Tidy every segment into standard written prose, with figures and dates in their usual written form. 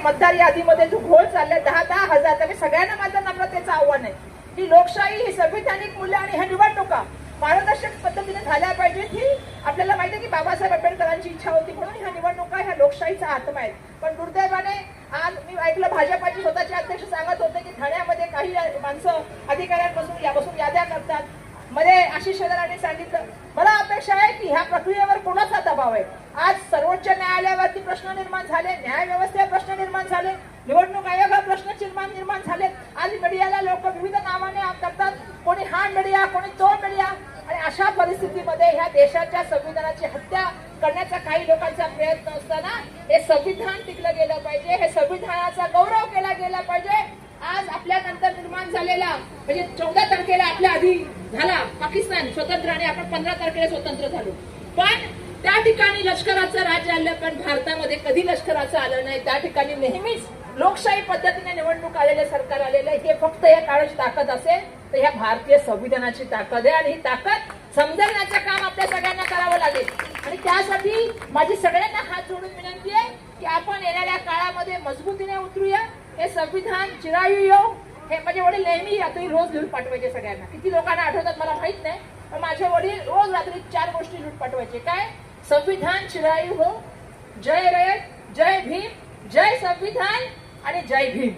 मतदार यादीमध्ये जो घोळ चाललाय 10,000 तर सगळ्यांना माझं नम्रतेचं आव्हान आहे की लोकशाही ही संविधानिक मूल्य आणि ह्या निवडणुका पारदर्शक पद्धतीने झाल्या पाहिजेत। ही आपल्याला माहिती आहे की बाबासाहेब आंबेडकरांची इच्छा होती म्हणून ह्या निवडणुका ह्या लोकशाहीचा आत्मा आहेत। पण दुर्दैवाने आज मी ऐकलं भाजपाचे स्वतःचे अध्यक्ष सांगत होते की ठाण्यामध्ये काही माणसं अधिकाऱ्यांपासून यापासून याद्या करतात। मध्ये आशिष शेलारांनी सांगितलं, मला अपेक्षा आहे की ह्या प्रक्रियेवर कोणाचा दबाव आहे। आज सर्वोच्च न्यायालयावरती प्रश्न निर्माण झाले, न्याय व्यवस्थेवर प्रश्न निर्माण झाले, निवडणूक आयोगावर प्रश्न निर्माण झाले। आज मीडियाला लोक विविध नावाने करतात, कोणी हा मीडिया कोणी तो मीडिया, आणि अशा परिस्थितीमध्ये ह्या देशाच्या संविधानाची हत्या करण्याचा काही लोकांचा प्रयत्न असताना हे संविधान टिकलं गेलं पाहिजे, हे संविधानाचा गौरव केला गेला पाहिजे। आज आपल्या नंतर निर्माण झालेला म्हणजे 14 तारखेला आपल्या आधी झाला पाकिस्तान स्वतंत्र आणि आपण 15 तारखेला स्वतंत्र झालो, पण त्या ठिकाणी लष्कराचं राज्य आलं, पण भारतामध्ये कधी लष्कराचं आलं नाही। त्या ठिकाणी नेहमीच लोकशाही पद्धतीने निवडणूक आलेले सरकार आलेलं आहे। हे फक्त या काळाची ताकद असेल तर ह्या भारतीय संविधानाची ताकद आहे आणि ही ताकद समजण्याचं काम आपल्या सगळ्यांना करावं लागेल। आणि त्यासाठी माझी सगळ्यांना हात जोडून विनंती आहे की आपण येणाऱ्या काळामध्ये मजबूतीने उतरूया, हे संविधान चिरायू येऊ। हे माझे वडील नेहमी रात्री रोज लिहून पाठवायचे सगळ्यांना, किती लोकांना आठवतात मला माहित नाही, पण माझे वडील रोज रात्री 4 गोष्टी लिहून पाठवायचे। काय? संविधान चिरायू हो, जय रयत, जय भीम, जय संविधान आणि जय भीम।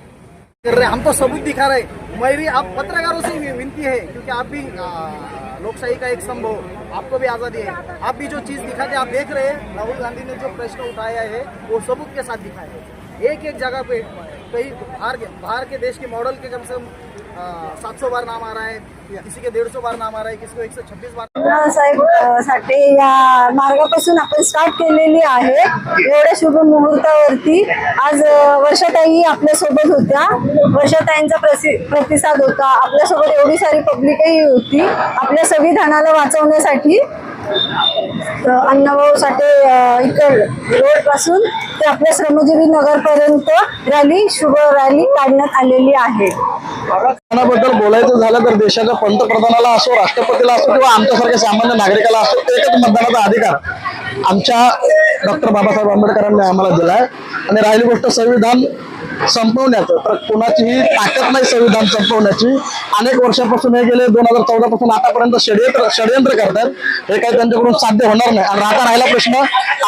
कर रहे हम तो सबूत दिखा रहे। मेरी आप पत्रकारों से भी विनती है क्योंकि आप भी लोकशाही का एक स्तंभ हो, आपको भी आज़ादी है, आप भी जो चीज़ दिखाते आप देख रहे हैं। राहुल गांधी ने जो प्रश्न उठाया है वो सबूत के साथ दिखाया है। एक जगह पे कहीं बाहर के देश के मॉडल के कम से कम 700 बार नाम आ रहा है, किसी के 150 बार नाम आ रहा है, किसी को 126 बार। साहेब साठी या मार्गापासून आपण स्टार्ट केलेली आहे। एवढ्या शुभ मुहूर्तावरती आज वर्षाताई आपल्या सोबत होत्या, वर्षाताईंचा प्रतिसाद होता, आपल्यासोबत एवढी सारी पब्लिकही होती आपल्या संविधानाला वाचवण्यासाठी। अण्णाभाऊ साठे इकड रोड पासून ते आपल्या श्रमजीवी नगर पर्यंत रॅली शुभ रॅली काढण्यात आलेली आहे। बद्दल बोलायचं झालं तर देशाच्या पंतप्रधानाला असो, राष्ट्रपतीला असो किंवा आमच्यासारख्या सामान्य नागरिकाला असो, एकच मतदानाचा अधिकार आमच्या डॉक्टर बाबासाहेब आंबेडकरांनी आम्हाला दिलाय। आणि राहिली गोष्ट संविधान संपवण्याचं, तर कोणाचीही ताकद नाही संविधान संपवण्याची। अनेक वर्षापासून हे गेले 2014 पासून आतापर्यंत षडयंत्र करतात, हे काही त्यांच्याकडून साध्य होणार नाही। आणि आता राहिला प्रश्न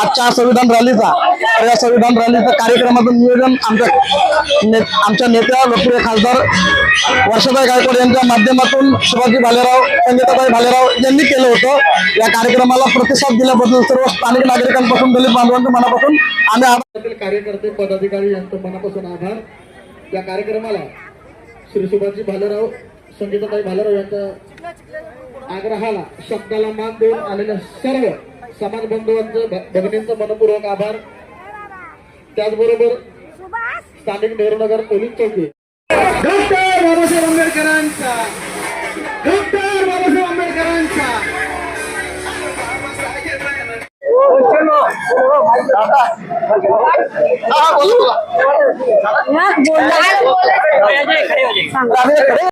आजच्या संविधान रॅलीचा, तर या संविधान रॅलीचं कार्यक्रमाचं नियोजन आमच्या नेत्या लोकप्रिय खासदार वर्षाताई गायकवाड यांच्या माध्यमातून शिवाजी भालेराव, संगीताताई भालेराव यांनी केलं होतं। या कार्यक्रमाला प्रतिसाद दिल्याबद्दल सर्व स्थानिक नागरिकांपासून दलित बांधवांच्या मनापासून आम्ही कार्यकर्ते पदाधिकारी यांचं मनापासून आभार। या कार्यक्रमाला श्री शिवाजी भालेराव, संगीताताई भालेराव यांच्या आग्रहाला शब्दाला मान देऊन आलेल्या सर्व समाज बांधवांचं भगिनींचं मनपूर्वक आभार। त्याचबरोबर स्थानिक नेहरूनगर पोलीस चौकी डॉक्टर बाबासाहेब आंबेडकरांचा, डॉक्टर बाबासाहेब आंबेडकरांचा। बोला